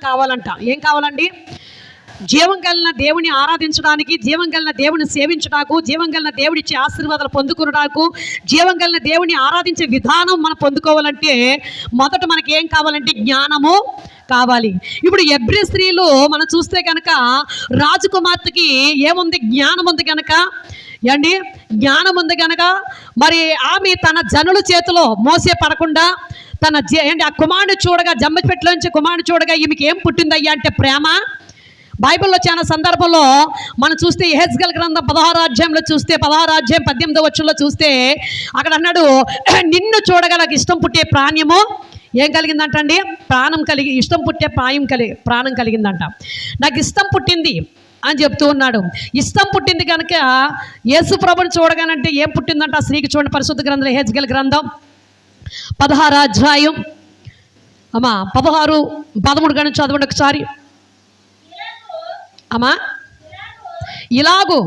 కావాలంట. ఏం కావాలండి? జీవం కలిగిన దేవుని ఆరాధించడానికి, జీవం కలిగిన దేవుని సేవించడానికి, జీవం కలిగిన దేవుడిచ్చే ఆశీర్వాదాలు పొందుకునడానికి, జీవం కలిగిన దేవుని ఆరాధించే విధానం మనం పొందుకోవాలంటే మొదట మనకి ఏం కావాలంటే జ్ఞానము కావాలి. ఇప్పుడు ఎబ్రీ స్త్రీలు మనం చూస్తే కనుక రాజకుమార్తెకి ఏముంది? జ్ఞానం ఉంది కనుక ఏండి, జ్ఞానం ఉంది కనుక మరి ఆమె తన జనుల చేతిలో మోసే పడకుండా తన ఏంటి ఆ కుమారుని చూడగా, జమ్మపెట్టులోంచి కుమారుని చూడగా ఈమెకి ఏం పుట్టిందయ్యా అంటే ప్రేమ. బైబిల్లో చాలా సందర్భంలో మనం చూస్తే యెహెజ్కేలు గ్రంథం 16వ అధ్యాయంలో చూస్తే 16వ అధ్యాయం 18వ వచనంలో చూస్తే అక్కడ అన్నాడు, నిన్ను చూడగా నాకు ఇష్టం పుట్టే ప్రాణ్యము ఏం కలిగిందంట అండి? ప్రాణం కలిగి, ఇష్టం పుట్టే ప్రాణం కలిగిందంట. నాకు ఇష్టం పుట్టింది అని చెప్తూ ఉన్నాడు. ఇష్టం పుట్టింది కనుక యేసు ప్రభుని చూడగానంటే ఏం పుట్టిందంట ఆ స్త్రీకి? చూడండి, పరిశుద్ధ గ్రంథం యెహెజ్కేలు గ్రంథం 16వ అధ్యాయం 16-13 కానీ చదవండి ఒకసారి అమ్మా. ఇలాగూ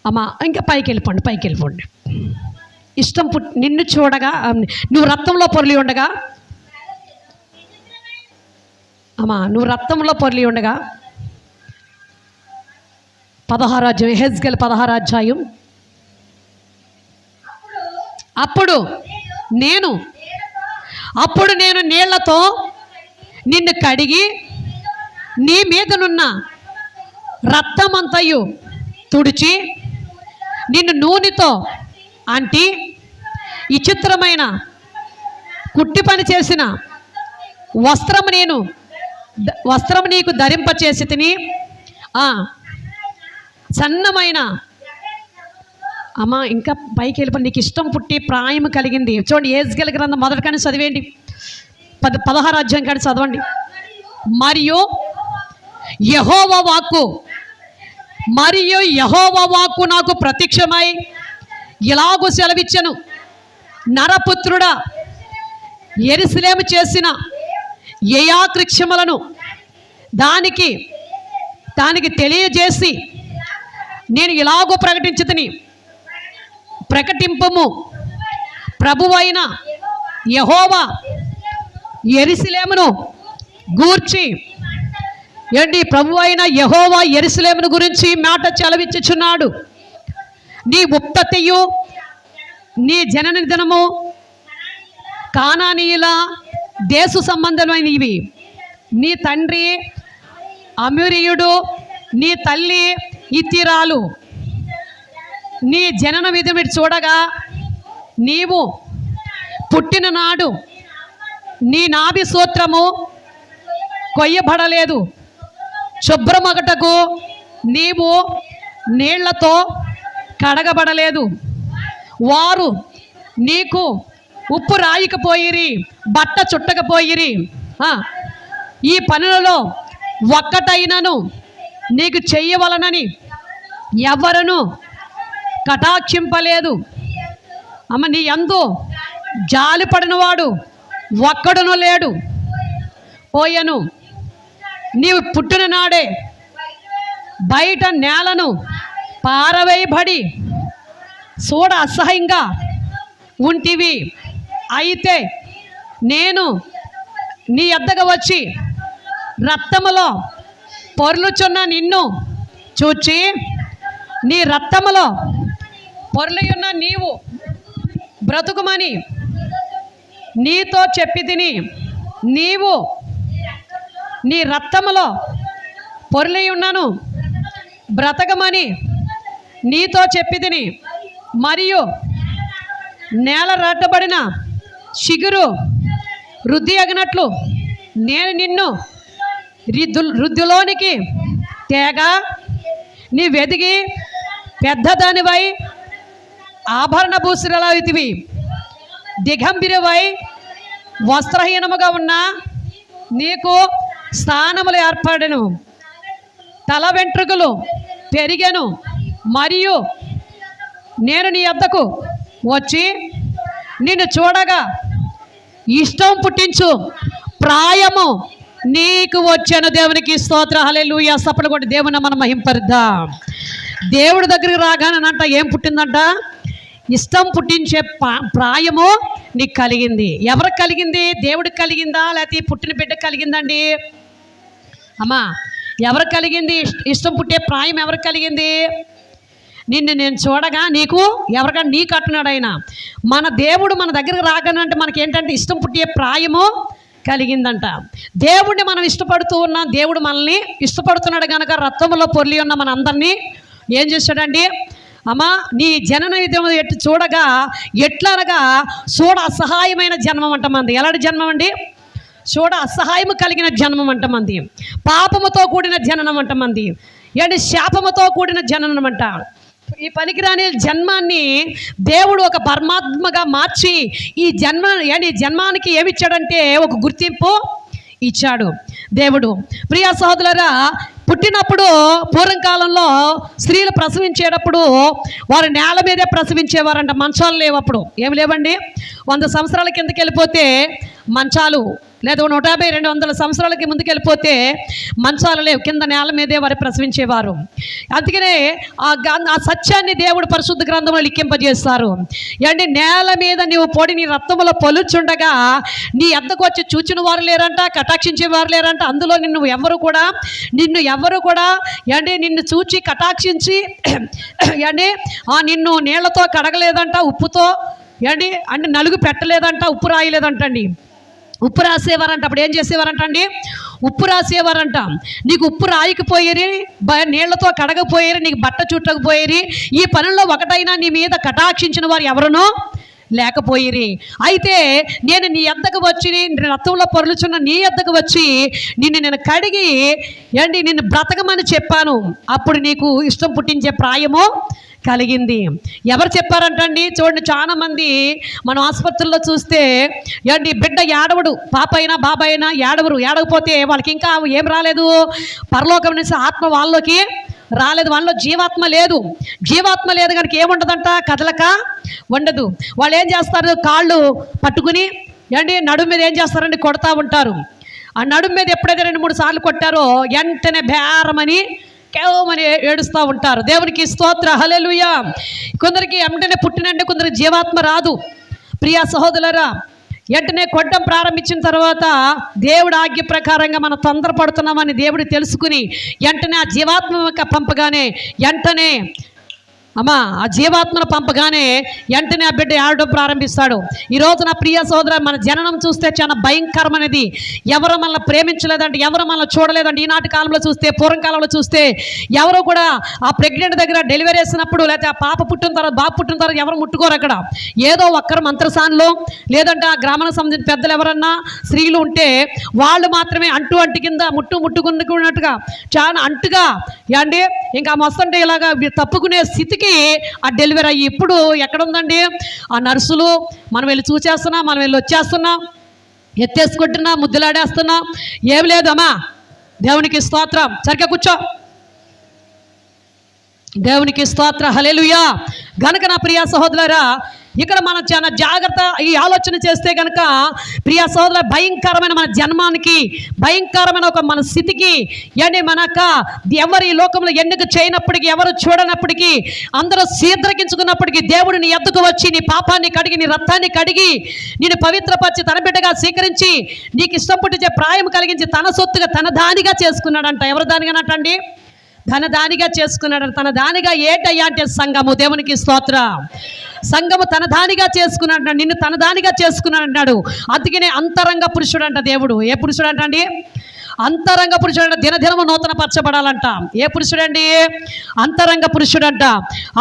అమ్మా, ఇంకా పైకి వెళ్ళిపోండి. ఇష్టం నిన్ను చూడగా నువ్వు రక్తంలో పొర్లి ఉండగా అమ్మా, నువ్వు రక్తంలో పొర్లి ఉండగా 16వ అధ్యాయం యెహెజ్కేలు 16వ అధ్యాయం. అప్పుడు నేను నీళ్లతో నిన్ను కడిగి నీ మీదనున్న రక్తమంతయు తుడిచి నిన్ను నూనెతో అంటి విచిత్రమైన కుట్టి పని చేసిన వస్త్రము నీకు ధరింపచేసి తిని సన్నమైన అమ్మా, ఇంకా పైకి వెళ్ళిపోయి నీకు ఇష్టం పుట్టి ప్రాయం కలిగింది. చూడండి, యెహెజ్కేలు గ్రంథం మొదటి కానీ చదివేయండి, 16వ అధ్యాయం కానీ చదవండి. మరియు యెహోవా వాక్కు నాకు ప్రత్యక్షమై ఇలాగూ సెలవిచ్చెను, నరపుత్రుడా, యెరూషలేము చేసిన యయాకృత్యములను దానికి తెలియజేసి నేను ఇలాగూ ప్రకటింపము, ప్రభువైన యెహోవా యెరూషలేమును గూర్చి ప్రభువైన యెహోవా యెరూషలేమును గురించి మాట చెలవిచ్చుచున్నాడు. నీ ఉత్పత్తియు నీ జనన దినము కానానీయుల దేశ సంబంధమైనవి. నీ తండ్రి అమోరీయుడు, నీ తల్లి హిత్తీయురాలు. నీ జనన విధిని చూడగా నీవు పుట్టిన నాడు నీ నాభి సూత్రము కొయ్యబడలేదు. శుభ్రమగటకు నీవు నీళ్లతో కడగబడలేదు. వారు నీకు ఉప్పు రాయకపోయిరి, బట్ట చుట్టకపోయిరి. ఈ పనులలో ఒక్కటైనను నీకు చెయ్యవలనని ఎవరును కటాక్షింపలేదు. అమ్మ, నీ యందు జాలిపడినవాడు ఒక్కడును లేడు. పోయను, నీవు పుట్టిన నాడే బయట నేలను పారవేయబడి చూడ అసహ్యంగా ఉంటివి. అయితే నేను నీ యొద్దకు వచ్చి రక్తములో పొర్లుచున్న నిన్ను చూచి, నీ రక్తములో పొర్లియున్న నీవు బ్రతుకుమని నీతో చెప్పి తిని, నీవు నీ రక్తములో పొర్లియున్నను బ్రతకమని నీతో చెప్పి తిని, మరియు నేల రట్టబడిన చిగురు వృద్ధి అగినట్లు నేను నిన్ను వృద్ధిలోనికి తేగా నీ వెదిగి పెద్దదానివై ఆభరణ భూషితులైతివి. దిగంబరివై వస్త్రహీనముగా ఉన్న నీకు స్థానములు ఏర్పడెను. తల వెంట్రుకలు పెరిగెను. మరియు నేను నీ వద్దకు వచ్చి నిన్ను చూడగా ఇష్టం పుట్టించు ప్రాయము నీకు వచ్చాను. దేవునికి స్తోత్ర, హల్లెలూయా. సపలు కొట్టి దేవుని మనం మహింపరుద్దాం. దేవుడి దగ్గరికి రాగానంట ఏం పుట్టిందంట? ఇష్టం పుట్టించే ప్రాయము నీకు కలిగింది. ఎవరికి కలిగింది? దేవుడికి కలిగిందా లేకపోతే పుట్టిన బిడ్డకు కలిగిందండి? అమ్మా, ఎవరికి కలిగింది? ఇష్టం పుట్టే ప్రాయం ఎవరికి కలిగింది? నిన్ను నేను చూడగా నీకు ఎవరికన్నా నీకు అంటున్నాడు ఆయన. మన దేవుడు మన దగ్గరకు రాగానంటే మనకేంటంటే ఇష్టం పుట్టే ప్రాయము కలిగిందంట. దేవుడిని మనం ఇష్టపడుతూ ఉన్నాం, దేవుడు మనల్ని ఇష్టపడుతున్నాడు కనుక రక్తంలో పొర్లి ఉన్న మన అందరినీ ఏం చేశాడండి? అమ్మా, నీ జనన విధం ఎట్టు చూడగా ఎట్లనగా చూడ అసహాయమైన జన్మం అంట మంది. ఎలాంటి జన్మం అండి? చూడ అసహాయము కలిగిన జన్మం అంట మంది. పాపముతో కూడిన జననం అంట మంది. ఏంటి? శాపముతో కూడిన జననం అంట. ఈ పనికిరాని జన్మాన్ని దేవుడు ఒక పరమాత్మగా మార్చి ఈ జన్మానికి ఏమిచ్చాడంటే ఒక గుర్తింపు ఇచ్చాడు దేవుడు. ప్రియ సహోదరులారా, పుట్టినప్పుడు పూర్వకాలంలో స్త్రీలు ప్రసవించేటప్పుడు వారు నేల మీదే ప్రసవించేవారంట. మంచాలు లేవు అప్పుడు. ఏమి లేవండి? 100 సంవత్సరాల కిందకి వెళ్ళిపోతే మంచాలు, లేదా 150-200 సంవత్సరాలకి ముందుకు వెళ్ళిపోతే మంచాలు లేవు, కింద నేల మీదే వారు ప్రసవించేవారు. అందుకనే ఆ సత్యాన్ని దేవుడు పరిశుద్ధ గ్రంథంలో లిఖింపజేస్తారు. ఏంటి? నేల మీద నీవు పొడి నీ రక్తంలో పొలుచుండగా నీ ఎద్దకు వచ్చి చూచిన వారు లేరంట, కటాక్షించే వారు లేరంట. అందులో నిన్ను ఎవరు కూడా ఏంటి నిన్ను చూచి కటాక్షించి ఏంటి నిన్ను నీళ్లతో కడగలేదంట, ఉప్పుతో ఏంటి అంటే నలుగు పెట్టలేదంట, ఉప్పు రాయలేదంటండి. ఉప్పు రాసేవారంట. అప్పుడు ఏం చేసేవారంట అండి? ఉప్పు రాసేవారంట. నీకు ఉప్పు రాయకపోయేరి, నీళ్లతో కడగపోయేరి, నీకు బట్ట చుట్టకపోయేరి, ఈ పనుల్లో ఒకటైనా నీ మీద కటాక్షించిన వారు ఎవరునో లేకపోయిరి. అయితే నేను నీ ఎద్దకు వచ్చి రక్తంలో పొరలుచున్న నీ ఎద్దకు వచ్చి నేను కడిగి నిన్ను బ్రతకమని చెప్పాను. అప్పుడు నీకు ఇష్టం పుట్టించే ప్రాయము కలిగింది. ఎవరు చెప్పారంటండి? చూడండి, చాలా మంది మనం ఆసుపత్రుల్లో చూస్తే బిడ్డ ఏడవడు, పాప అయినా బాబా అయినా ఏడవకపోతే వాళ్ళకి ఇంకా ఏం రాలేదు? పరలోకం నుంచి ఆత్మ వాళ్ళలోకి రాలేదు, వాళ్ళలో జీవాత్మ లేదు కనుక ఏముండదంట? కదలక ఉండదు. వాళ్ళు ఏం చేస్తారు? కాళ్ళు పట్టుకుని నడుము మీద ఏం చేస్తారండి? కొడతా ఉంటారు. ఆ నడుము మీద ఎప్పుడైతే 2-3 సార్లు కొట్టారో వెంటనే బేరమని కేవమని ఏడుస్తూ ఉంటారు. దేవునికి స్తోత్ర, హల్లెలూయా. కొందరికి వెంటనే పుట్టినంటే కొందరికి జీవాత్మ రాదు. ప్రియా సహోదరులారా, వెంటనే కొట్టడం ప్రారంభించిన తర్వాత దేవుడు ఆజ్ఞ ప్రకారంగా మనం తొందరపడుతున్నామని దేవుడు తెలుసుకుని వెంటనే ఆ జీవాత్మ పంపగానే ఆ జీవాత్మను పంపగానే వెంటనే ఆ బిడ్డ ఏడవడం ప్రారంభిస్తాడు. ఈరోజు నా ప్రియ సోదర, మన జననం చూస్తే చాలా భయంకరమైనది. ఎవరు మనల్ని ప్రేమించలేదంటే, ఎవరు మనల్ని చూడలేదంటే, ఈనాటి కాలంలో చూస్తే, పూర్వకాలంలో చూస్తే ఎవరు కూడా ఆ ప్రెగ్నెంట్ దగ్గర డెలివరీ చేసినప్పుడు లేకపోతే ఆ పాప పుట్టిన తర్వాత బాబు పుట్టిన తర్వాత ఎవరు ముట్టుకోరు. అక్కడ ఏదో ఒక్కరు మంత్రసాన్లో లేదంటే ఆ గ్రామానికి సంబంధించిన పెద్దలు ఎవరన్నా స్త్రీలు ఉంటే వాళ్ళు మాత్రమే అంటు కింద ముట్టుకున్నట్టుగా చాలా అంటుగా ఇంకా వస్తుంటే ఇలాగా తప్పుకునే స్థితికి ఆ డెలివరీ అయ్యి ఇప్పుడు ఎక్కడుందండి? ఆ నర్సులు మనం వెళ్ళి చూసేస్తున్నాం, మనం వెళ్ళి వచ్చేస్తున్నాం, ఎత్తేసుకుంటున్నాం, ముద్దులాడేస్తున్నాం. ఏం లేదు అమ్మా. దేవునికి స్తోత్రం. సరిగ్గా కూర్చో. దేవునికి స్తోత్ర, హల్లెలూయా. గనుక నా ప్రియ సహోదరులారా, ఇక్కడ మనం చాలా జాగ్రత్త ఈ ఆలోచన చేస్తే కనుక ప్రియ సహోదరుల, భయంకరమైన మన జన్మానికి, భయంకరమైన ఒక మన స్థితికి మనక ఎవరు ఈ లోకంలో ఎన్నిక చేయనప్పటికీ, ఎవరు చూడనప్పటికీ, అందరూ సీద్రకించుకున్నప్పటికీ దేవుడు నీ ఎద్దుకు వచ్చి నీ పాపాన్ని కడిగి, నీ రక్తాన్ని కడిగి, నేను పవిత్రపరిచి తన బిడ్డగా స్వీకరించి నీకు ఇష్టం పుట్టించే ప్రాయం కలిగించి తన సొత్తుగా తన దానిగా చేసుకున్నాడంట. ఎవరు దానిగానంటండి? తన దానిగా చేసుకున్నాడు. తన దానిగా ఏంటయ్యా అంటే సంఘము. దేవునికి స్తోత్ర. సంఘము తన దానిగా చేసుకున్నాడు, నిన్ను తన దానిగా చేసుకున్నాడు అన్నాడు. అందుకనే అంతరంగ పురుషుడు అంట దేవుడు. ఏ పురుషుడు అంటండి? అంతరంగ పురుషుడు అంట. దినదినము నూతన పరచబడాలంట. ఏ పురుషుడండి? అంతరంగ పురుషుడు అంట.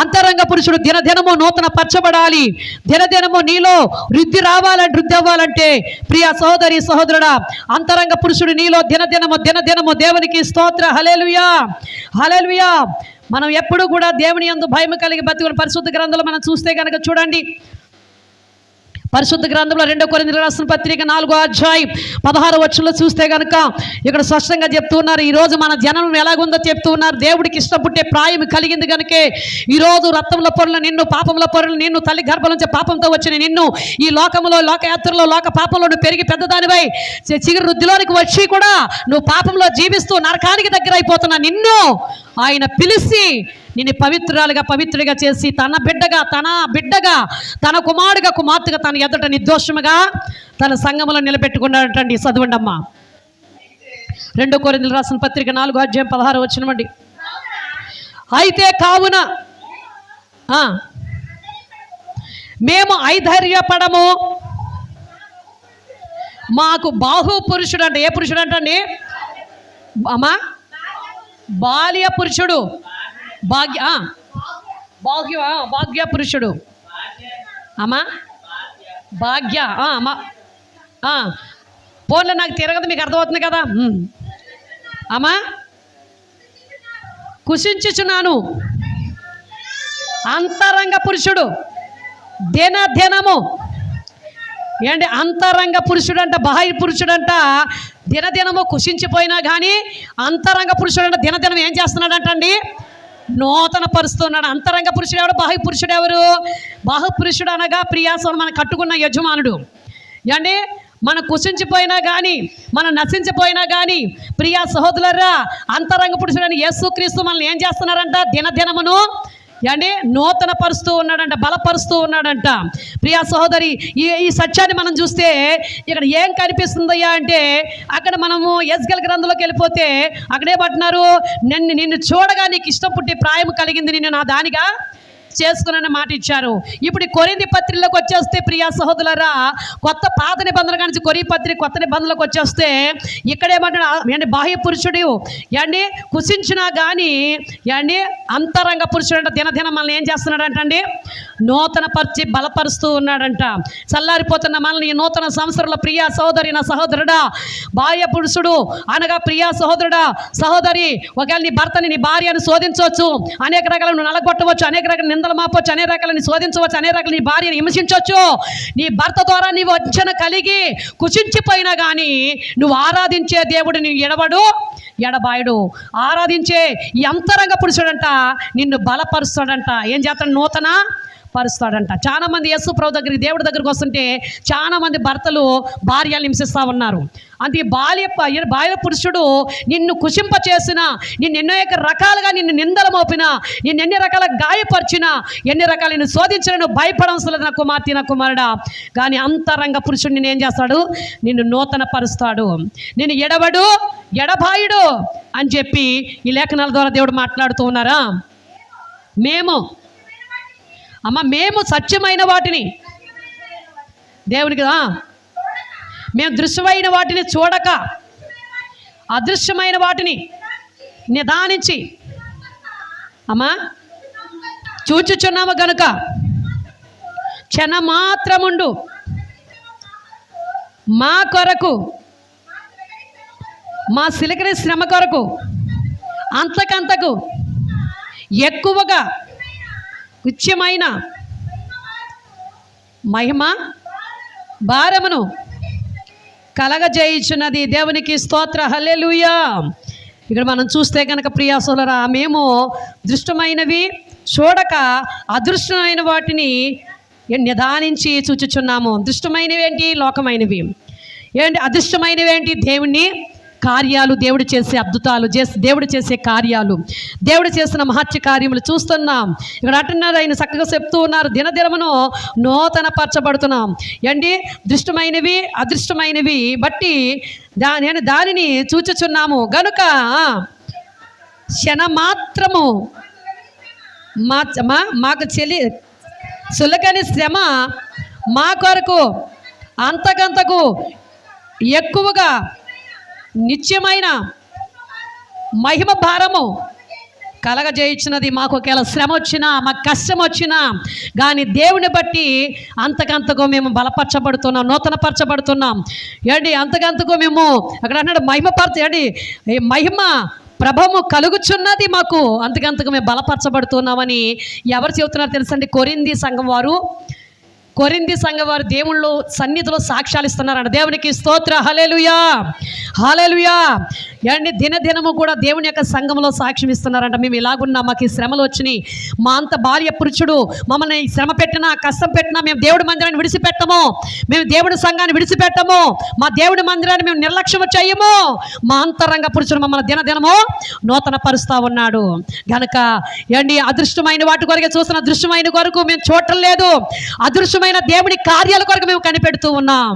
అంతరంగ పురుషుడు దినదినము నూతన పరచబడాలి. దినదినము నీలో వృద్ధి అవ్వాలంటే ప్రియ సహోదరి సహోదరుడా, అంతరంగ పురుషుడు నీలో దినదినము దేవునికి స్తోత్ర, హల్లెలూయా, హల్లెలూయా. మనం ఎప్పుడు కూడా దేవుని యందు భయం కలిగి బతుకుని పరిశుద్ధ గ్రంథంలో మనం చూస్తే కనుక చూడండి, పరిశుద్ధ గ్రంథంలో 2 కొరింథీయులకు రాసిన పత్రిక 4వ అధ్యాయం 16వ వచనంలో చూస్తే కనుక ఇక్కడ స్పష్టంగా చెప్తున్నారు. ఈరోజు మన జనం ఎలాగుందో చెప్తూ ఉన్నారు. దేవుడికి ఇష్టం పుట్టే ప్రాయం కలిగింది కనుకే ఈరోజు రక్తంలో పొరలు నిన్ను, పాపంలో పొరలు నిన్ను, తల్లి గర్భం నుంచి పాపంతో వచ్చిన నిన్ను ఈ లోకంలో, లోకయాత్రలో, లోక పాపంలో నువ్వు పెరిగి పెద్దదానివై చిగురు వృద్ధిలోనికి వచ్చి కూడా నువ్వు పాపంలో జీవిస్తూ నరకానికి దగ్గర అయిపోతున్నా నిన్ను ఆయన పిలిచి నిన్ను పవిత్రురాలుగా పవిత్రుడిగా చేసి తన బిడ్డగా తన కుమారుడిగా కుమార్తెగా తన ఎదుట నిర్దోషముగా తన సంఘములో నిలబెట్టుకున్నాడటండి. చదవండి అమ్మా. 2 కొరింథీయులకు రాసిన పత్రిక 4:16 వచనమండి. అయితే కావున మేము ఐధైర్యపడము, మాకు బాహు పురుషుడు అంటే ఏ పురుషుడు అంటండి అమ్మా? బాల్య పురుషుడు, భాగ్య పురుషుడు అమ్మా, భాగ్య అమ్మా. ఫోన్లో నాకు తిరగదు, మీకు అర్థమవుతుంది కదా అమ్మా. కుషించుచున్నాను అంతరంగ పురుషుడు దినదినము. ఏంటి అంతరంగ పురుషుడు అంట, బాహ్య పురుషుడు అంట దినదినము కుషించిపోయినా కానీ అంతరంగ పురుషుడు అంటే దినదినం ఏం చేస్తున్నాడంటండి? నూతన పరుస్తున్నాడు. అంతరంగ పురుషుడు ఎవరు? బాహ్య పురుషుడు ఎవరు? బాహ్య పురుషుడు అనగా ప్రియాసం మనం కట్టుకున్న యజమానుడు. ఏండి మనం కుషించిపోయినా కానీ మనం నశించిపోయినా కానీ ప్రియా సహోదరులారా, అంతరంగ పురుషుడు అని యేసుక్రీస్తు మనల్ని ఏం చేస్తున్నారంట? దినదినమును ఏండి నూతన పరుస్తూ ఉన్నాడంట, బలపరుస్తూ ఉన్నాడంట. ప్రియా సహోదరి, ఈ సత్యాన్ని మనం చూస్తే ఇక్కడ ఏం కనిపిస్తుందయ్యా అంటే, అక్కడ మనము యెజ్కేలు గ్రంథంలోకి వెళ్ళిపోతే అక్కడేమంటున్నారు? నిన్ను చూడగా నీకు ఇష్టం పుట్టి ప్రాయం కలిగింది, నిన్ను నా దానిగా చేసుకునే మాట ఇచ్చారు. ఇప్పుడు ఈ కొరింథీ పత్రికలోకి వచ్చేస్తే ప్రియా సహోదరులారా, పాత నిబంధన కానీ కొరింథీ పత్రిక కొత్త నిబంధనలోకి వచ్చేస్తే ఇక్కడేమంటాడు? ఏంటి బాహ్య పురుషుడు ఏండి కుషించినా కానీ ఏండి అంతరంగ పురుషుడు అంటే దినదినం మనల్ని ఏం చేస్తున్నాడంటండి? నూతన పరిచి బలపరుస్తూ ఉన్నాడంట. చల్లారిపోతున్న మనల్ని ఈ నూతన సంవత్సరంలో ప్రియా సహోదరి, నా సహోదరుడా, బాహ్య పురుషుడు అనగా ప్రియా సహోదరుడా సహోదరి, ఒకవేళ నీ భర్తని నీ భార్యను శోధించవచ్చు, అనేక రకాల నువ్వు నలగొట్టవచ్చు, అనేక రకాల నిందలు మాపవచ్చు, అనేక రకాలని శోధించవచ్చు, అనేక రకాల నీ భార్యను హింసించవచ్చు. నీ భర్త ద్వారా నీవు వంచన కలిగి కుషించిపోయినా కానీ నువ్వు ఆరాధించే దేవుడు నీ ఎడబాయుడు. ఆరాధించే ఈ అంతరంగ పురుషుడంట నిన్ను బలపరుస్తాడంట. ఏం చేస్తాడు? నూతన పరుస్తాడంట. చాలా మంది యేసు ప్రభు దగ్గరికి, దేవుడి దగ్గరికి వస్తుంటే చాలా మంది భర్తలు భార్యలు హింసిస్తూ ఉన్నారు. అందుకే బాల్య పురుషుడు నిన్ను కుషింప చేసిన, నిన్ను ఎన్నో రకాలుగా నిన్ను నిందలు మోపిన, నిన్ను ఎన్ని రకాల గాయపరిచిన, ఎన్ని రకాల నిన్ను శోధించిన, నువ్వు భయపడవలసిన నా కుమార్తె, నా కుమారుడా. కానీ అంతరంగ పురుషుడు నిన్ను ఏం చేస్తాడు? నిన్ను నూతన పరుస్తాడు, నిన్ను ఎడబాయుడు అని చెప్పి ఈ లేఖనాల ద్వారా దేవుడు మాట్లాడుతూ ఉన్నారా? మేము సత్యమైన వాటిని దేవునికి మేము దృశ్యమైన వాటిని చూడక అదృశ్యమైన వాటిని నిదానించి చూచుచున్నాము గనుక క్షణమాత్రముండు మా కొరకు, మా సిలికరి శ్రమ కొరకు అంతకంతకు ఎక్కువగా ఉచ్యమైన మహిమ భారమును కలగజేయుచున్నది. దేవునికి స్తోత్ర, హల్లెలూయా. ఇక్కడ మనం చూస్తే కనుక ప్రియా సోదరా, మేము దృష్టమైనవి చూడక అదృష్టమైన వాటిని నిదానించి చూచుచున్నాము. దృష్టమైనవి ఏంటి? లోకమైనవి. ఏంటి అదృష్టమైనవి? ఏంటి? దేవుణ్ణి కార్యాలు, దేవుడు చేసే అద్భుతాలు, దేవుడు చేసే కార్యాలు, దేవుడు చేసిన మహత్య కార్యములు చూస్తున్నాం. ఇక్కడ అంటున్నారు, ఆయన చక్కగా చెప్తూ ఉన్నారు, దినదినమును నూతన పరచబడుతున్నాం. ఏంటి? దృష్టమైనవి అదృష్టమైనవి బట్టి దానిని చూచుచున్నాము గనుక క్షణమాత్రము మాకు సులకని శ్రమ మా కొరకు అంతకంతకు ఎక్కువగా నిత్యమైన మహిమ భారము కలగజేయించినది. మాకు ఒకవేళ శ్రమ వచ్చినా, మాకు కష్టం వచ్చినా కానీ దేవుని బట్టి అంతకంతకు మేము బలపరచబడుతున్నాం, నూతనపరచబడుతున్నాం. ఏంటి? అంతకంతకు మేము అక్కడ అన్నాడు మహిమ ప్రభము కలుగుచున్నది మాకు, అంతకంతకు మేము బలపరచబడుతున్నామని ఎవరు చెబుతున్నారు తెలుసండి? కొరింథీ సంఘం వారు దేవుళ్ళు సన్నిధిలో సాక్ష్యాలు ఇస్తున్నారంట. దేవునికి స్తోత్ర, హల్లెలూయా, హల్లెలూయా. ఏమండి దినదినము కూడా దేవుని యొక్క సంఘంలో సాక్ష్యం ఇస్తున్నారంట. మేము ఇలాగున్నా, మాకు ఈ శ్రమలు వచ్చినాయి, మా అంత భార్య పురుషుడు మమ్మల్ని శ్రమ పెట్టినా కష్టం పెట్టినా మేము దేవుడి మందిరాన్ని విడిచిపెట్టము, మేము దేవుడి సంఘాన్ని విడిచిపెట్టము, మా దేవుడి మందిరాన్ని మేము నిర్లక్ష్యం చేయము, మా అంతరంగ పురుషుడు మమ్మల్ని దినదినము నూతన పరుస్తా ఉన్నాడు గనక ఏండి అదృష్టమైన వాటి కొరకే చూస్తున్న, అదృష్టమైన కొరకు మేము చూడటం లేదు, అదృష్టమైన దేవుని కార్యాల కొరకు మేము కనిపెడుతూ ఉన్నాం,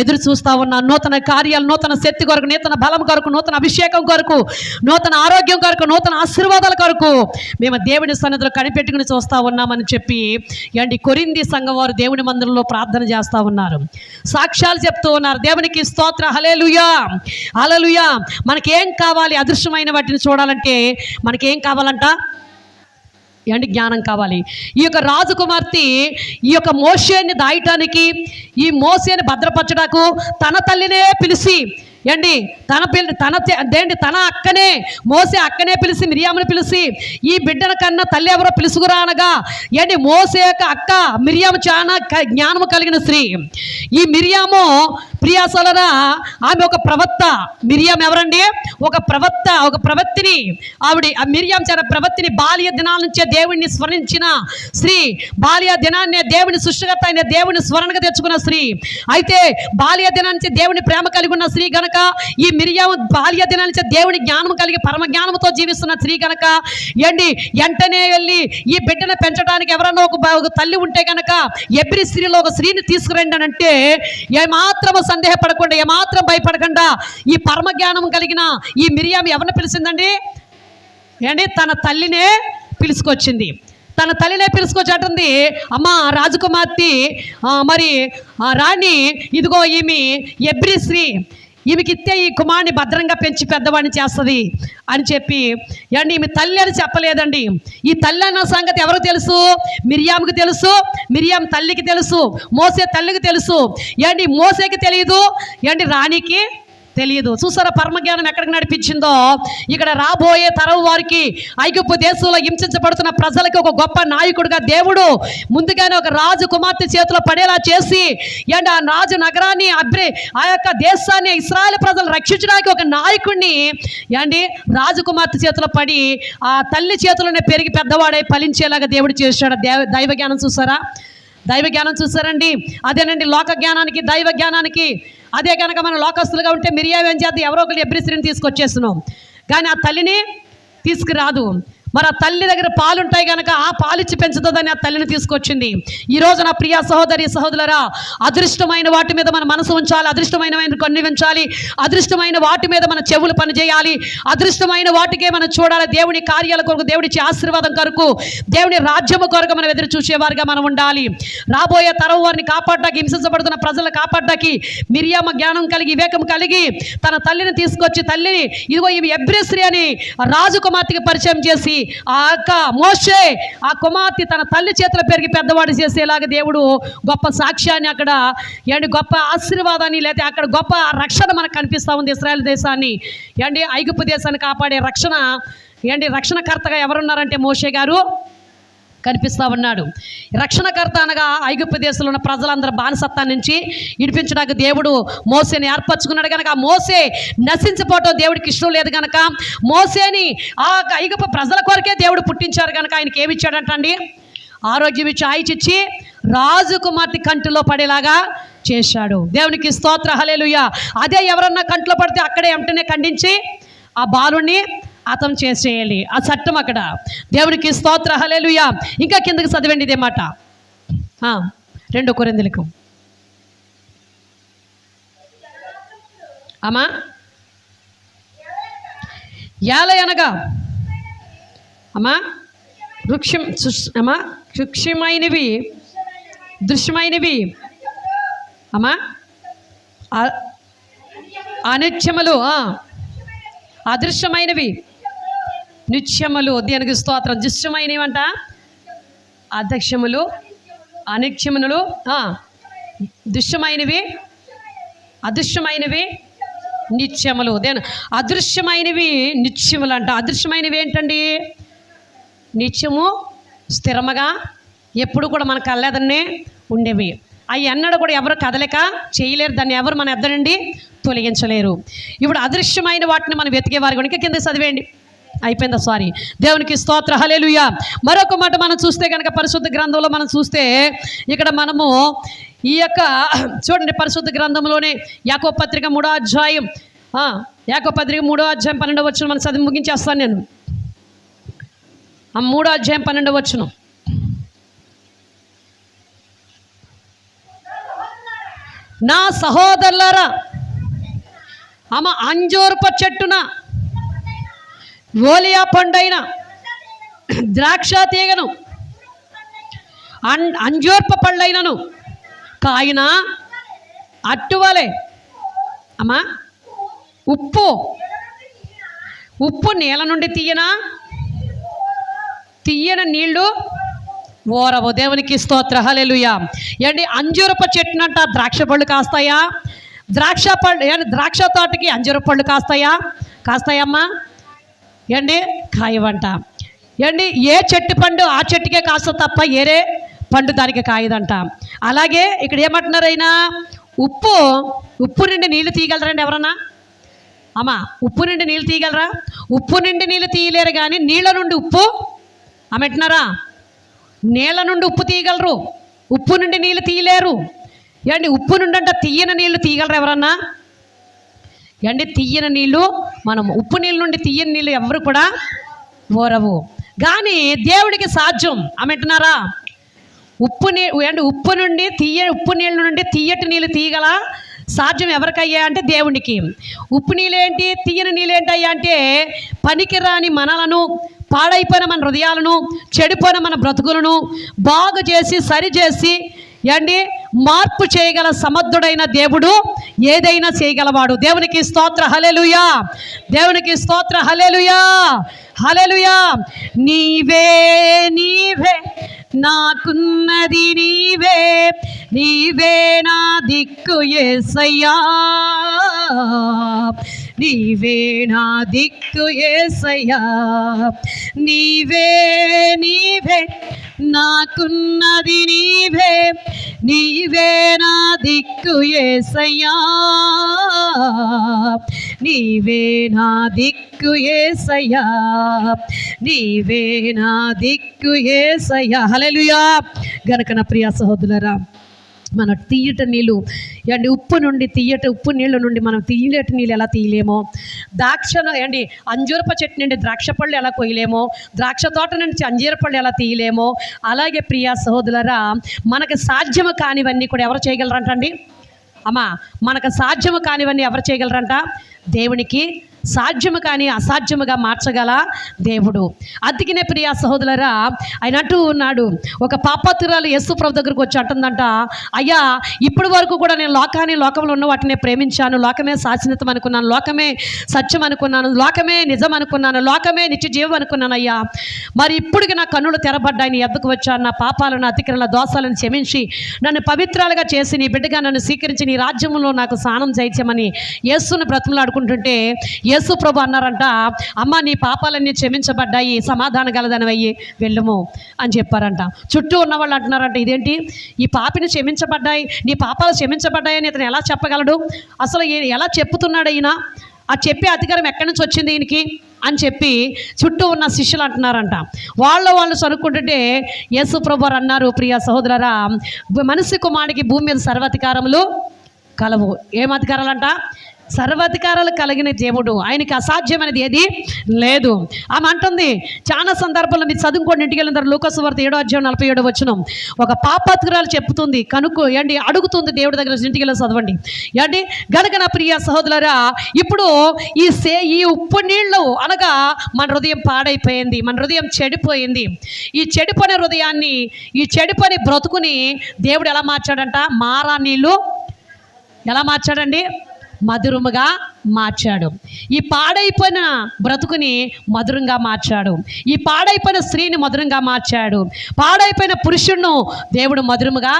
ఎదురు చూస్తూ ఉన్నాం. నూతన కార్యాలు, నూతన శక్తి కొరకు, నూతన బలం కొరకు, నూతన అభిషేకం కొరకు, నూతన ఆరోగ్యం కొరకు, నూతన ఆశీర్వాదాల కొరకు మేము దేవుని సన్నిధిలో కనిపెట్టుకుని చూస్తూ ఉన్నామని చెప్పి ఏంటి కొరింథీ సంఘం వారు దేవుని మందిరంలో ప్రార్థన చేస్తూ ఉన్నారు, సాక్ష్యాలు చెప్తూ ఉన్నారు. దేవునికి స్తోత్ర, హల్లెలూయా హల్లెలూయా. మనకేం కావాలి? అదృశ్యమైన వాటిని చూడాలంటే మనకేం కావాలంట? ఏంటి? జ్ఞానం కావాలి. ఈ యొక్క రాజకుమార్తె ఈ యొక్క మోషేని దాయటానికి, ఈ మోషేని భద్రపరచడానికి తన తల్లినే పిలిచి ఏంటి తన అక్కనే మోసే అక్కనే పిలిచి మిరియాముని పిలిచి ఈ బిడ్డన కన్నా తల్లి ఎవరో పిలుసుకురా అనగా ఏంటి మోసే యొక్క అక్క మిరియాము చాలా జ్ఞానము కలిగిన స్త్రీ. ఈ మిరియాము ప్రియాసలరా ఆమె ఒక ప్రవక్త. మిరియాం ఎవరండి? ఒక ప్రవక్త, ఒక ప్రవక్తిని. ఆవిడ ఆ మిరియాం చాలా ప్రవక్తిని, బాల్య దినాల నుంచే దేవుడిని స్మరించిన స్త్రీ, బాల్య దినాన్నే దేవుని సృష్టికర్త అయిన దేవుని స్మరణగా తెచ్చుకున్న స్త్రీ. అయితే బాల్య దినాన్ని దేవుని ప్రేమ కలిగి ఉన్న స్త్రీ గనక ఈ మిరియాం బాల్య దినాన్ని దేవుని జ్ఞానం కలిగి పరమ జ్ఞానంతో జీవిస్తున్న స్త్రీ గనక ఏంటి వెంటనే వెళ్ళి ఈ బిడ్డను పెంచడానికి ఎవరన్నా ఒక తల్లి ఉంటే గనక ఎబ్రి స్త్రీలో ఒక స్త్రీని తీసుకురండి అని అంటే ఏమాత్రం సందేహపడకుండా, ఏమాత్రం భయపడకుండా ఈ పరమ జ్ఞానం కలిగిన ఈ మిరియాం ఎవరిని పిలిచిందండి? ఏంటి? తన తల్లినే పిలుచుకొచ్చింది. తన తల్లినే పిలుచుకొచ్చేటుంది. అమ్మ రాజకుమార్తె, మరి రాణి, ఇదిగో ఈమె ఎబ్రి స్త్రీ, ఈమెకిస్తే ఈ కుమారుని భద్రంగా పెంచి పెద్దవాడిని చేస్తుంది అని చెప్పి ఏంటి ఈమె తల్లి అని చెప్పలేదండి. ఈ తల్లి అన్న సంగతి ఎవరికి తెలుసు? మిరియాముకి తెలుసు, మిరియాం తల్లికి తెలుసు, మోసే తల్లికి తెలుసు. ఏంటి మోసేకి తెలియదు, ఏంటి రాణికి తెలియదు. చూసారా పరమజ్ఞానం ఎక్కడికి నడిపించిందో? ఇక్కడ రాబోయే తరం వారికి, ఐగుప్తు దేశంలో హింసించబడుతున్న ప్రజలకి ఒక గొప్ప నాయకుడిగా దేవుడు ముందుగానే ఒక రాజు కుమార్తె చేతిలో పడేలా చేసి ఏంటి ఆ రాజు నగరాన్ని ఆ యొక్క దేశాన్ని ఇశ్రాయేలు ప్రజలు రక్షించడానికి ఒక నాయకుడిని ఏంటి రాజకుమార్తె చేతిలో పడి ఆ తల్లి చేతిలోనే పెరిగి పెద్దవాడై ఫలించేలాగా దేవుడు చేశాడు. దైవ జ్ఞానం చూసారా? దైవ జ్ఞానం చూసారండి? అదేనండి లోక జ్ఞానానికి దైవ జ్ఞానానికి. అదే కనుక మనం లోకస్తులుగా ఉంటే మిరియాం ఏం చేద్దాం? ఎవరో ఒకరు ఎబ్రి స్త్రీని తీసుకొచ్చేస్తున్నాం, కానీ ఆ తల్లిని తీసుకురాదు. మరి ఆ తల్లి దగ్గర పాలు ఉంటాయి కనుక ఆ పాలిచ్చి పెంచుతుందని ఆ తల్లిని తీసుకొచ్చింది. ఈరోజు నా ప్రియ సహోదరి సహోదరులారా, అదృష్టమైన వాటి మీద మన మనసు ఉంచాలి, అదృష్టమైన కన్ను ఉంచాలి, అదృష్టమైన వాటి మీద మన చెవులు పనిచేయాలి, అదృష్టమైన వాటికే మనం చూడాలి. దేవుని కార్యాల కొరకు, దేవుడిచ్చే ఆశీర్వాదం కొరకు, దేవుని రాజ్యము కొరకు మనం ఎదురు చూసేవారుగా మనం ఉండాలి. రాబోయే తరం వారిని కాపాడడానికి, హింసించబడుతున్న ప్రజలను కాపాడడానికి మిరియామ జ్ఞానం కలిగి, వివేకం కలిగి తన తల్లిని తీసుకొచ్చి, తల్లిని ఇదిగో ఇవి ఎబ్రి స్త్రీ అని రాజకుమార్తెకి పరిచయం చేసి ఆ అక్క మోషే ఆ కుమార్తె తన తల్లి చేతులు పెరిగి పెద్దవాడు చేసేలాగా దేవుడు గొప్ప సాక్ష్యాన్ని అక్కడ ఏంటి గొప్ప ఆశీర్వాదాన్ని, లేదా అక్కడ గొప్ప రక్షణ మనకు కనిపిస్తూ ఉంది. ఇశ్రాయేల్ దేశాన్ని ఏంటి ఐగుప్తు దేశాన్ని కాపాడే రక్షణ ఏంటి రక్షణకర్తగా ఎవరున్నారంటే మోషే గారు కనిపిస్తూ ఉన్నాడు. రక్షణకర్త అనగా ఐగుప్తు దేశంలో ఉన్న ప్రజలందరూ బానిసత్వం నుంచి ఇడిపించడానికి దేవుడు మోసేని ఏర్పరచుకున్నాడు కనుక ఆ మోసే నశించిపోవటం దేవుడికి ఇష్టం లేదు కనుక మోసేని ఆ ఐగుప్తు ప్రజల కొరకే దేవుడు పుట్టించారు కనుక ఆయనకి ఏమి ఇచ్చాడంటండి? ఆరోగ్యం ఇచ్చి ఆయుచిచ్చి రాజకుమార్తె కంటిలో పడేలాగా చేశాడు. దేవునికి స్తోత్ర, హల్లెలూయా. అదే ఎవరన్నా కంట్లో పడితే అక్కడే వెంటనే ఖండించి ఆ బాలుని అతం చేసేయాలి. ఆ చట్టం అక్కడ. దేవునికి స్తోత్ర, హల్లెలూయా. ఇంకా కిందకి చదివండి ఇదే మాట. 2 కొరింథీయులకు అమ్మా యాలయనగా అమ్మా సూక్ష్మమైనవి దృశ్యమైనవి అమ్మా అనిత్యములు, అదృశ్యమైనవి, నిత్యములు. దేనికి స్తోత్రం. దృశ్యమైనవి అంట అదృశ్యములు, అనిత్యములు, దృశ్యమైనవి, అదృశ్యమైనవి, నిత్యములు. దేని అదృశ్యమైనవి నిత్యములు అంట. అదృశ్యమైనవి ఏంటండి? నిత్యము స్థిరముగా ఎప్పుడు కూడా మన కళ్ళెదన్నే ఉండేవి. అవి ఎన్నడూ కూడా ఎవరు కదలిక చేయలేరు, దాన్ని ఎవరు మన ఎద్ద నుండి తొలగించలేరు. ఇప్పుడు అదృశ్యమైన వాటిని మనం వెతికేవారు కనుక కింద చదివేయండి. అయిపోయిందా? సారీ. దేవునికి స్తోత్ర, హల్లెలూయా. మరొక మాట మనం చూస్తే కనుక పరిశుద్ధ గ్రంథంలో మనం చూస్తే ఇక్కడ మనము ఈ యొక్క చూడండి, పరిశుద్ధ గ్రంథంలోనే యాకోబు పత్రిక 3వ అధ్యాయం, యాకోబు పత్రిక 3వ అధ్యాయం 12వ వచనం మనం చదివి ముగించేస్తాను నేను. ఆ 3వ అధ్యాయం 12వ వచనం. నా సహోదరులారా, అంజూరపు చెట్టున ఓలియా పండైన ద్రాక్ష తీగను అంజూరపు పళ్ళైనను కాయిన అట్టువలే అమ్మా ఉప్పు నేల నుండి తీయన నీళ్లు ఓరవు. దేవునికి స్తోత్ర, హల్లెలూయా. ఏంటి, అంజూరపు చెట్టునంట ద్రాక్ష పళ్ళు కాస్తాయా? ద్రాక్ష తోటకి అంజూరపు పళ్ళు కాస్తాయమ్మా? ఏంటి, కాయవంట. ఏంటి, ఏ చెట్టు పండు ఆ చెట్టుకే కాస్త తప్ప ఏరే పండు దానికి కాయదంట. అలాగే ఇక్కడ ఏమంటున్నారు, అయినా ఉప్పు నుండి నీళ్ళు తీయగలరండి ఎవరన్నా? ఉప్పు నుండి నీళ్ళు తీయగలరా? ఉప్పు నుండి నీళ్ళు తీయలేరు, కానీ నీళ్ళ నుండి ఉప్పు అంటున్నారా? నీళ్ళ నుండి ఉప్పు తీయగలరు, ఉప్పు నుండి నీళ్ళు తీయలేరు. ఏంటి, ఉప్పు నుండి అంట తీయని నీళ్ళు తీయగలరు ఎవరన్నా? ఏంటి, తీయని నీళ్ళు మనం ఉప్పు నీళ్ళ నుండి తీయని నీళ్ళు ఎవరు కూడా ఓరవు. కానీ దేవుడికి సాధ్యం అంటున్నారా? ఉప్పు నీళ్ళ నుండి తీయటి నీళ్ళు తీయగల సాధ్యం ఎవరికయ్యా అంటే దేవునికి. ఉప్పు నీళ్ళేంటి, తీయని నీళ్ళేంటయ్యా అంటే పనికిరాని మనలను, పాడైపోయిన మన హృదయాలను, చెడిపోయిన మన బ్రతుకులను బాగు చేసి సరిచేసి మార్పు చేయగల సమర్థుడైన దేవుడు ఏదైనా చేయగలవాడు. దేవునికి స్తోత్ర, హల్లెలూయా. దేవునికి స్తోత్ర, హల్లెలూయా, హల్లెలూయా. నీవే నాకున్నది, నీవే నా దిక్కు యేసయ్యా, నీవే నా దిక్కు యేసయ్యా. నీవే నాకున్నది, నీవే నా దిక్కు యేసయ్యా, నీవే నా దిక్కు యేసయ్యా, నీవే నా దిక్కు యేసయ్యా. హల్లెలూయా. గనుక నా ప్రియ సహోదరులారా, మన తీయట నీళ్ళు ఉప్పు నీళ్ళ నుండి మనం తీయటి నీళ్ళు ఎలా తీయలేమో, అంజూరప చెట్టు నుండి ద్రాక్ష పళ్ళు ఎలా కొయ్యలేమో, ద్రాక్ష తోట నుంచి అంజీర పళ్ళు ఎలా తీయలేమో, అలాగే ప్రియా సహోదరులారా, మనకు సాధ్యము కానివన్నీ కూడా ఎవరు చేయగలరంటండి? మనకు సాధ్యము కానివన్నీ ఎవరు చేయగలరంట? దేవునికి సాధ్యము కానీ అసాధ్యముగా మార్చగల దేవుడు. అందుకనే ప్రియా సహోదరులారా, ఆయన అంటూ ఉన్నాడు, ఒక పాపాత్తురాలు యేసు ప్రభు దగ్గరకు వచ్చి అంటుందంట, అయ్యా, ఇప్పటి వరకు కూడా నేను లోకంలో ఉన్న వాటిని ప్రేమించాను, లోకమే శాశ్వతం అనుకున్నాను, లోకమే సత్యం అనుకున్నాను, లోకమే నిజం అనుకున్నాను, లోకమే నిత్య జీవం అనుకున్నాను. అయ్యా, మరి ఇప్పటికి నా కన్నులు తెరబడ్డాయి, నీ ఎద్దుకు వచ్చాను, నా పాపాలను, అతిక్రమణ దోషాలను క్షమించి నన్ను పవిత్రాలుగా చేసి నీ బిడ్డగా నన్ను స్వీకరించి నీ రాజ్యంలో నాకు స్నానం చేయించమని యేసును బ్రతిమలాడుకుంటుంటే యేసు ప్రభు అన్నారంట, అమ్మ, నీ పాపాలన్నీ క్షమించబడ్డాయి, సమాధానం గలదనవయ్యి, వెళ్ళము అని చెప్పారంట. చుట్టూ ఉన్న వాళ్ళు అంటున్నారంట, ఇదేంటి, ఈ పాపిని క్షమించబడ్డాయి, నీ పాపాలు క్షమించబడ్డాయని ఇతను ఎలా చెప్పగలడు? అసలు ఎలా చెప్పుతున్నాడు ఈయన? ఆ చెప్పే అధికారం ఎక్కడి నుంచి వచ్చింది ఈయనకి అని చెప్పి చుట్టూ ఉన్న శిష్యులు అంటున్నారంట. వాళ్ళు చదువుకుంటుంటే యేసు ప్రభు అన్నారు, ప్రియ సహోదరులారా, మనిషి కుమారుడికి భూమి మీద సర్వాధికారములు కలవు. ఏం అధికారాలంట? సర్వాధికారాలు కలిగిన దేవుడు, ఆయనకి అసాధ్యమైనది ఏది లేదు. ఆమె అంటుంది, చాలా సందర్భాల్లో మీరు చదువుకోండి, ఇంటికి వెళ్ళిన తర్వాత లూకా సువార్త 7వ అధ్యాయం 47వ వచనం, ఒక పాపాత్మురాలు చెప్తుంది, అడుగుతుంది దేవుడి దగ్గర, ఇంటికి వెళ్ళి చదవండి. గనుక నా ప్రియ సహోదరులారా, ఇప్పుడు ఈ ఉప్పు నీళ్ళు అనగా మన హృదయం పాడైపోయింది, మన హృదయం చెడిపోయింది. ఈ చెడిపోయిన హృదయాన్ని, ఈ చెడిపోయిన బ్రతుకుని దేవుడు ఎలా మార్చాడంట? మారా నీళ్ళు ఎలా మార్చాడండి? మధురముగా మార్చాడు. ఈ పాడైపోయిన బ్రతుకుని మధురంగా మార్చాడు. ఈ పాడైపోయిన స్త్రీని మధురంగా మార్చాడు. పాడైపోయిన పురుషుణ్ణు దేవుడు మధురముగా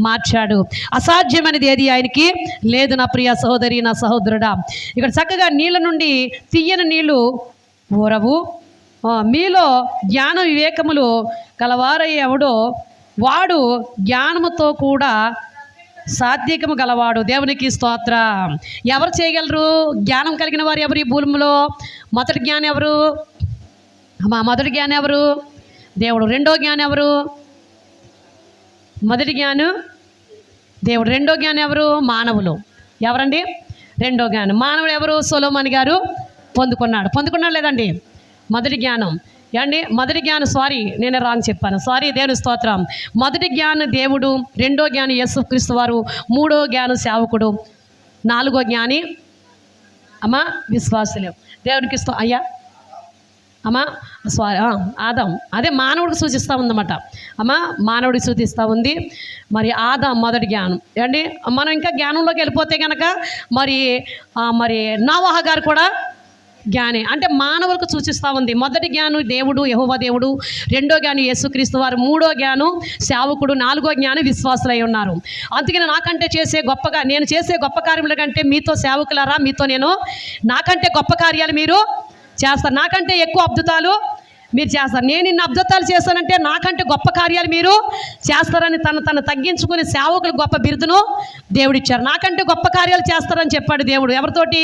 మార్చాడు. అసాధ్యమైనది ఏది ఆయనకి లేదు. నా ప్రియ సహోదరి, నా సహోదరుడా, ఇక్కడ చక్కగా నీళ్ళ నుండి తీయని నీళ్ళు ఊరవు. మీలో జ్ఞాన వివేకములు కలవారయ్యేవాడో వాడు జ్ఞానముతో కూడా సాత్వికము గలవాడు. దేవునికి స్తోత్రం. ఎవరు చేయగలరు? జ్ఞానం కలిగిన వారు ఎవరు ఈ భూమిలో? మొదటి జ్ఞానం ఎవరు? మొదటి జ్ఞానం ఎవరు? దేవుడు. రెండో జ్ఞానం ఎవరు? మొదటి జ్ఞానం దేవుడు. రెండో జ్ఞానం ఎవరు? మానవులు. ఎవరండి రెండో జ్ఞానం? మానవుడు ఎవరు? సొలొమోను గారు పొందుకున్నాడు లేదండి మొదటి జ్ఞానం. ఏమండి మొదటి జ్ఞానం, నేనే రాంగ్ చెప్పాను, దేవుని స్తోత్రం. మొదటి జ్ఞానం దేవుడు, రెండో జ్ఞానం యేసుక్రీస్తు వారు, మూడో జ్ఞానం సేవకుడు, నాలుగో జ్ఞాని విశ్వాసులు. దేవునికి అయ్యా ఆదాం. అదే మానవుడికి సూచిస్తూ ఉందన్నమాట. మానవుడికి సూచిస్తూ ఉంది. మరి ఆదాం మొదటి జ్ఞానం. ఏమండి మనం ఇంకా జ్ఞానంలోకి వెళ్ళిపోతే కనుక మరి నోవహ గారు కూడా జ్ఞాని. అంటే మానవులకు సూచిస్తూ ఉంది. మొదటి జ్ఞానం దేవుడు, యెహోవా దేవుడు. రెండో జ్ఞానం యేసుక్రీస్తు వారు. మూడో జ్ఞానం సేవకుడు. నాలుగో జ్ఞానం విశ్వాసులై ఉన్నారు. అందుకని నేను చేసే గొప్ప కార్యముల కంటే మీతో సేవకులారా, నాకంటే గొప్ప కార్యాలు మీరు చేస్తారు. నాకంటే ఎక్కువ అద్భుతాలు మీరు చేస్తారు. నేను ఇన్ని అద్భుతాలు చేస్తానంటే నాకంటే గొప్ప కార్యాలు మీరు చేస్తారని తను తగ్గించుకుని సేవకులు గొప్ప బిరుదును దేవుడిచ్చారు. నాకంటే గొప్ప కార్యాలు చేస్తారని చెప్పాడు దేవుడు. ఎవరితోటి?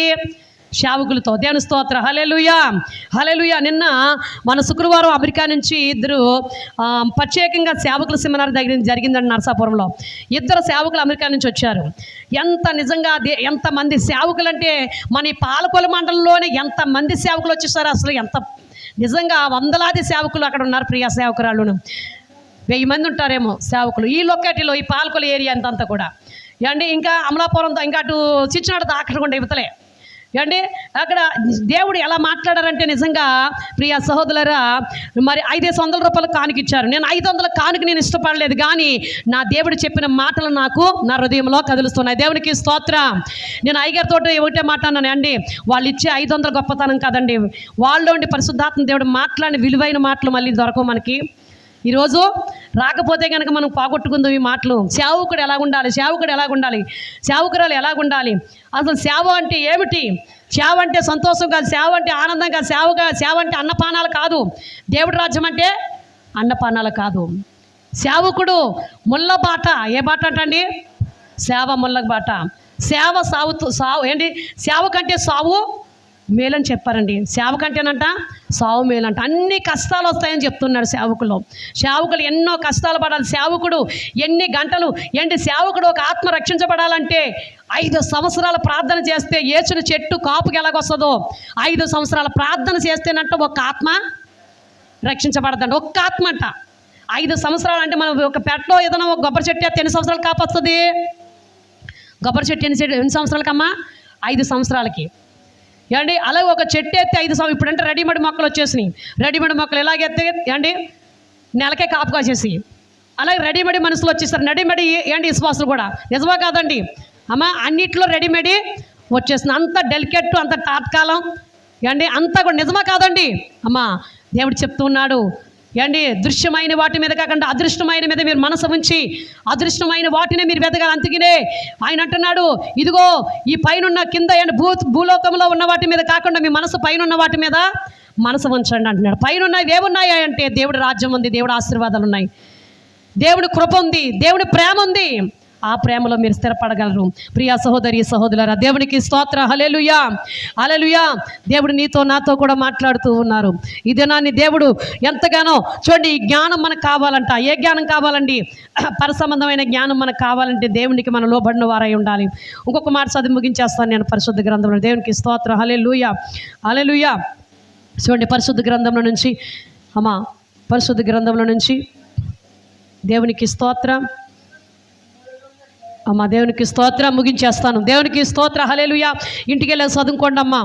సేవకులతో. దేవుని స్తోత్రం. హల్లెలూయా. నిన్న మన శుక్రవారం అమెరికా నుంచి ఇద్దరు ప్రత్యేకంగా సేవకుల సెమినార్ జరిగిందండి నరసాపురంలో. ఇద్దరు సేవకులు అమెరికా నుంచి వచ్చారు. నిజంగా ఎంతమంది సేవకులు అంటే మన ఈ పాలకొల్లు మండలంలోనే ఎంతమంది సేవకులు వచ్చేసారు. అసలు నిజంగా వందలాది సేవకులు అక్కడ ఉన్నారు. ప్రియా సేవకురాళ్ళును 1000 మంది ఉంటారేమో సేవకులు ఈ లొకేటీలో, ఈ పాలకొల్లు ఏరియా అంతా కూడా. ఇంకా అమలాపురంతో ఇంకా అటు చిచ్చినాడు దాకకుండా ఇవతలే. అక్కడ దేవుడు ఎలా మాట్లాడారంటే నిజంగా ప్రియా సహోదరులారా, మరి 500 రూపాయలు కానుకిచ్చారు. నేను 500 కానుక నేను ఇష్టపడలేదు, కానీ నా దేవుడు చెప్పిన మాటలు నాకు నా హృదయంలో కదులుస్తున్నాయి. దేవునికి స్తోత్రం. నేను అయ్యగారితో ఒకటే మాట అన్నాను, వాళ్ళు ఇచ్చే 500 గొప్పతనం కాదండి, వాళ్ళలో ఉండి పరిశుద్ధాత్మ దేవుడు మాట్లాడిన విలువైన మాటలు మళ్ళీ దొరకవు మనకి. ఈరోజు రాకపోతే కనుక మనం పోగొట్టుకుందాం ఈ మాటలు. సేవకుడు ఎలాగుండాలి, సేవకురాలు ఎలాగుండాలి, అసలు సేవ అంటే ఏమిటి? సేవ అంటే సంతోషం కాదు, సేవ అంటే ఆనందం కాదు, సేవ అంటే అన్నపానాలు కాదు. దేవుడి రాజ్యం అంటే అన్నపానాలు కాదు. సేవకుడు ముళ్ళ బాట. ఏ బాట అంటండి? సేవ ముళ్ళ బాట. సేవ కంటే సావు మేలని చెప్పారండి. సేవ కంటేనంట సావు మేలంట. అన్ని కష్టాలు వస్తాయని చెప్తున్నాడు. సేవకులు ఎన్నో కష్టాలు పడాలి. సేవకుడు ఎన్ని గంటలు సేవకుడు ఒక ఆత్మ రక్షించబడాలంటే 5 సంవత్సరాల ప్రార్థన చేస్తే యేసుని చెట్టు కాపుకి ఎలాగొస్తుందో 5 సంవత్సరాల ప్రార్థన చేస్తేనంట ఒక ఆత్మ రక్షించబడదండి. ఒక్క ఆత్మ అంట 5 సంవత్సరాలు. అంటే మనం ఒక పెట్టలో ఏదైనా ఒక కొబ్బరి చెట్టు ఎన్ని సంవత్సరాలు కాపొస్తుంది? కొబ్బరి చెట్టు ఎన్ని సంవత్సరాలకమ్మా? 5 సంవత్సరాలకి. అలాగే ఒక చెట్టు ఎత్తే 5 సంవత్సరాలు. ఇప్పుడంటే రెడీమేడ్ మొక్కలు వచ్చేసినాయి. రెడీమేడ్ మొక్కలు ఎలాగెత్తే నెలకే కాపు కాసేసి, అలాగే రెడీమేడ్ మనుషులు వచ్చేస్తారు. రెడీమేడ్ విశ్వాసులు కూడా. నిజమా కాదండి అన్నిట్లో రెడీమేడ్ వచ్చేస్తుంది. అంత డెలికేట్, అంత తాత్కాలం అంతా కూడా. నిజమా కాదండి దేవుడు చెప్తున్నాడు, దృశ్యమైన వాటి మీద కాకుండా అదృష్టమైన మీద మీరు మనసు ఉంచి అదృష్టమైన వాటినే మీరు వెతకాలి. అందుకనే ఆయన అంటున్నాడు, ఇదిగో ఈ పైన కింద భూలోకంలో ఉన్న వాటి మీద కాకుండా మీ మనసు పైన ఉన్న వాటి మీద మనసు ఉంచండి అంటున్నాడు. పైన ఉన్నవి ఏమున్నాయి అంటే దేవుడి రాజ్యం ఉంది, దేవుడి ఆశీర్వాదాలు ఉన్నాయి, దేవుడి కృప ఉంది, దేవుడి ప్రేమ ఉంది. ఆ ప్రేమలో మీరు స్థిరపడగలరు. ప్రియా సహోదరి సహోదరులారా, దేవునికి స్తోత్రం. హల్లెలూయా. దేవుడు నీతో నాతో కూడా మాట్లాడుతూ ఉన్నారు. ఇదేనాన్ని దేవుడు ఎంతగానో చూడండి. ఈ జ్ఞానం మనకు కావాలంట. ఏ జ్ఞానం కావాలండి? పరసంబంధమైన జ్ఞానం మనకు కావాలంటే దేవునికి మనం లోబడిన వారై ఉండాలి. ఇంకొక మాట చదివి ముగించేస్తాను నేను పరిశుద్ధ గ్రంథంలో. దేవునికి స్తోత్రం. హల్లెలూయా. చూడండి పరిశుద్ధ గ్రంథంలో నుంచి పరిశుద్ధ గ్రంథంలో నుంచి దేవునికి స్తోత్రం. దేవునికి స్తోత్రం. ముగించేస్తాను. దేవునికి స్తోత్రం. హల్లెలూయా. ఇంటికి వెళ్ళి చదువుకోండి అమ్మా.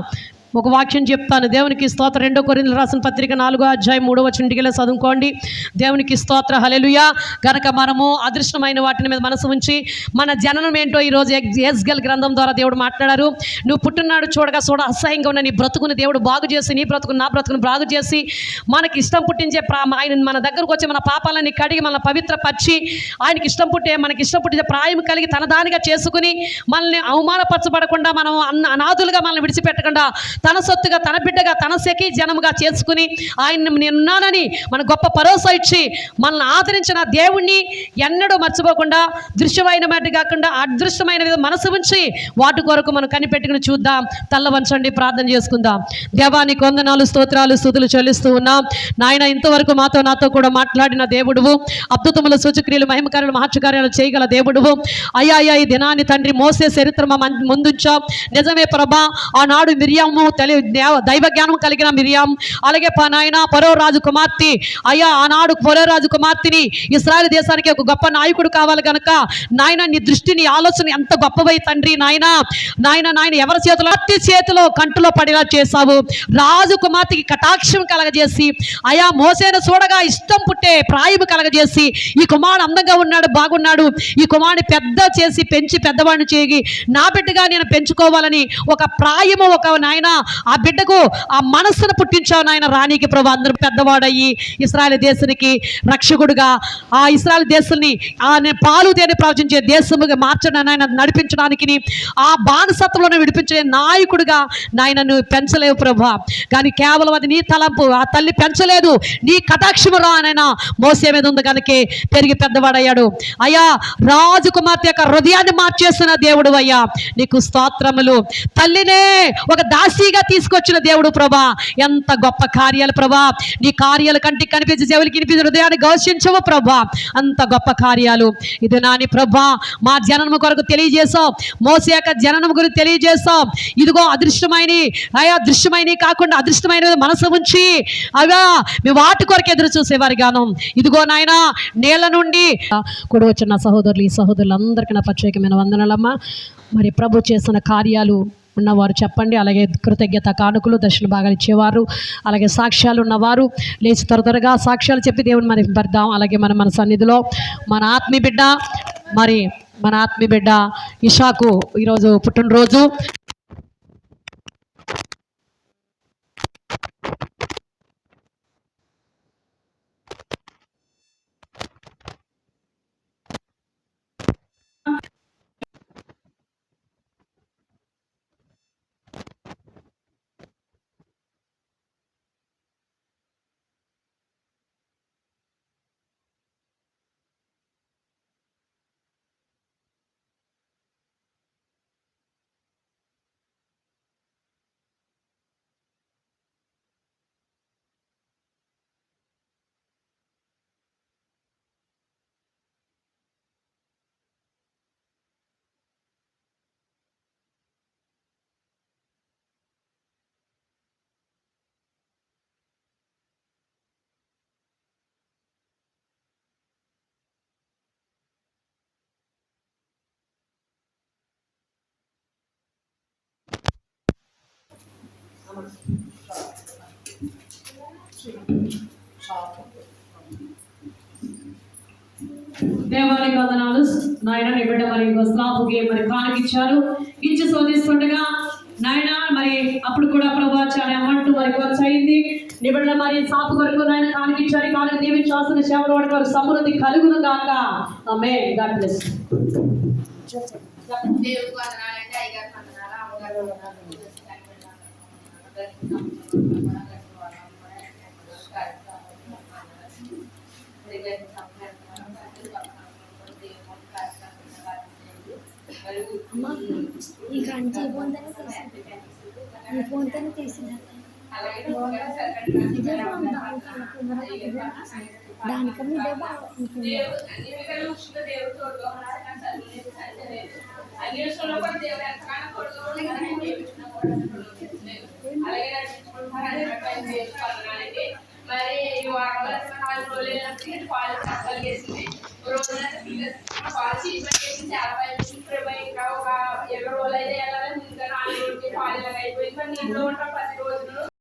ఒక వాక్యం చెప్తాను. దేవునికి స్తోత్రం. 2 కొరింథీయులకు రాసిన పత్రిక 4వ అధ్యాయం 3వ వచనం ఇంటికి వెళ్ళి చదువుకోండి. దేవునికి స్తోత్రం. హల్లెలూయా. కనుక మనము అదృష్టమైన వాటిని మీద మనసు ఉంచి మన జననం ఏంటో ఈరోజు ఎస్గల్ గ్రంథం ద్వారా దేవుడు మాట్లాడారు. నువ్వు పుట్టినాడు చూడ అసహ్యంగా ఉన్న నీ బ్రతుకుని దేవుడు బాగు చేసి, నీ బ్రతుకుని నా బ్రతుకుని బాగు చేసి, మనకి ఇష్టం పుట్టించే ఆయన మన దగ్గరకు వచ్చి మన పాపాలని కడిగి మన పవిత్రపరిచి, ఆయనకి మనకి ఇష్టం పుట్టించే ప్రాయం కలిగి తన దానిగా చేసుకుని మనల్ని అవమానపరచబడకుండా, మనం అనాథులుగా మనల్ని విడిచిపెట్టకుండా తన సొత్తుగా, తన బిడ్డగా, తన సెకి జనముగా చేసుకుని ఆయన నేనున్నానని మన గొప్ప భరోసా ఇచ్చి మనల్ని ఆదరించిన దేవుణ్ణి ఎన్నడూ మర్చిపోకుండా దృశ్యమైన మాట కాకుండా అదృశ్యమైన మనసు ఉంచి వాటి కొరకు మనం కనిపెట్టుకుని చూద్దాం. తల్ల వంచండి, ప్రార్థన చేసుకుందాం. దేవానికి వందనాలు, స్తోత్రాలు, స్తుతులు చెల్లిస్తూ ఉన్నాం. నాయన ఇంతవరకు నాతో కూడా మాట్లాడిన దేవుడువు, అద్భుతముల సూచక్రియలు, మహిమకార్యాలు, మహత్కార్యాలు చేయగల దేవుడువు. అయ్యా ఈ దినాన్ని తండ్రి మోసే చరిత్ర ముందుంచాం. నిజమే ప్రభా, ఆనాడు మిరియాము దైవ జ్ఞానం కలిగిన మిరియాం, అలాగే నాయన ఫరో రాజు కుమార్తె, అయ్యా ఆనాడు ఫరో రాజు కుమార్తెని ఇశ్రాయేలు దేశానికి ఒక గొప్ప నాయకుడు కావాలి కనుక నాయన నీ దృష్టిని ఆలోచన ఎంత గొప్పవై తండ్రి. నాయన ఎవరి చేతిలో, అత్తి చేతిలో కంటులో పడేలా చేశావు. రాజు కుమార్తెకి కటాక్షం కలగజేసి అయా మోసేను చూడగా ఇష్టం పుట్టే ప్రాయము కలగజేసి ఈ కుమారుడు అందంగా ఉన్నాడు, బాగున్నాడు, ఈ కుమారుని పెద్ద చేసి పెంచి పెద్దవాడిని చేయి నా బిడ్డగా నేను పెంచుకోవాలని ఒక ప్రాయము, ఒక నాయన ఆ బిడ్డకు ఆ మనస్సును పుట్టించావు నాయన. రాణికి ప్రభు అందరూ పెద్దవాడయ్యి ఇశ్రాయేలు దేశానికి రక్షకుడుగా, ఆ ఇశ్రాయేలు దేశాన్ని పాలు తేనె ప్రవచించే దేశముగా మార్చడం నాయన, నడిపించడానికి ఆ బానిసత్వంలో విడిపించే నాయకుడిగా నాయన నువ్వు పెంచలేవు ప్రభు. కానీ కేవలం అది నీ తలంపు, ఆ తల్లి పెంచలేదు, నీ కటాక్షము రానైనా మోసే మీద ఉంది కనుకే పెరిగి పెద్దవాడయ్యాడు. అయ్యా రాజు కుమార్తె యొక్క హృదయాన్ని మార్చేసిన దేవుడు అయ్యా, నీకు స్తోత్రములు. తల్లినే ఒక దాసిగా తీసుకొచ్చిన దేవుడు ప్రభా, ఎంత గొప్ప కార్యాలు ప్రభా. నీ కార్యాలు కంటికి కనిపించి చెవులకి వినిపించి హృదయాన్ని ఘోషించవు ప్రభా, అంత గొప్ప కార్యాలు. ఇది నాని ప్రభా మా జననము కొరకు తెలియజేసాం, మోసే యొక్క జననం గురించి తెలియజేసాం. ఇదిగో అదృష్టమైన అయా దృశ్యమైన కాకుండా అదృష్టమైన మనసు ఉంచి అవా మీ వాటి కొరకు ఎదురు చూసేవారు గాను. ఇదిగో నాయన నేల నుండి కూడా వచ్చిన సహోదరులు, ఈ సహోదరులందరికీ నా ప్రత్యేకమైన వందనాలమ్మా. మరి ప్రభు చేసిన కార్యాలు ఉన్నవారు చెప్పండి. అలాగే కృతజ్ఞత కానుకలు దర్శన భాగాలు ఇచ్చేవారు, అలాగే సాక్ష్యాలు ఉన్నవారు లేచి త్వరగా సాక్ష్యాలు చెప్పి దేవుని మనకి పెడదాం. అలాగే మన సన్నిధిలో మన ఆత్మీయ బిడ్డ ఇషాకు ఈరోజు పుట్టినరోజు. దేవానికి వందనాలు నాయన. నీ బిడ్డ మరి స్లాపుకి మరి కానుకిచ్చారు, ఇచ్చి శోధిస్తుండగా నాయన మరి అప్పుడు కూడా ప్రభు చాలా అమౌంట్ మరి ఖర్చు అయింది. నీ బిడ్డ మరి సాపు కొరకు నాయన కానుకిచ్చారు. కానుక దీవించాల్సిన సేవలు వాడి వారు సమృద్ధి కలుగును గాక. ఆమేన్. God bless. ఈ గంట ఈ ఫోన్ తోనే తీసింది దానికన్నా ఇదే బాగుంటుంది. మరి ఇంకా ఒక 20 రోజులు అయితే వెళ్ళాలి, ఇంకా 4 రోజులు పాలు అయిపోయింది. మరి ఇంట్లో ఉంటాం 10 రోజులు.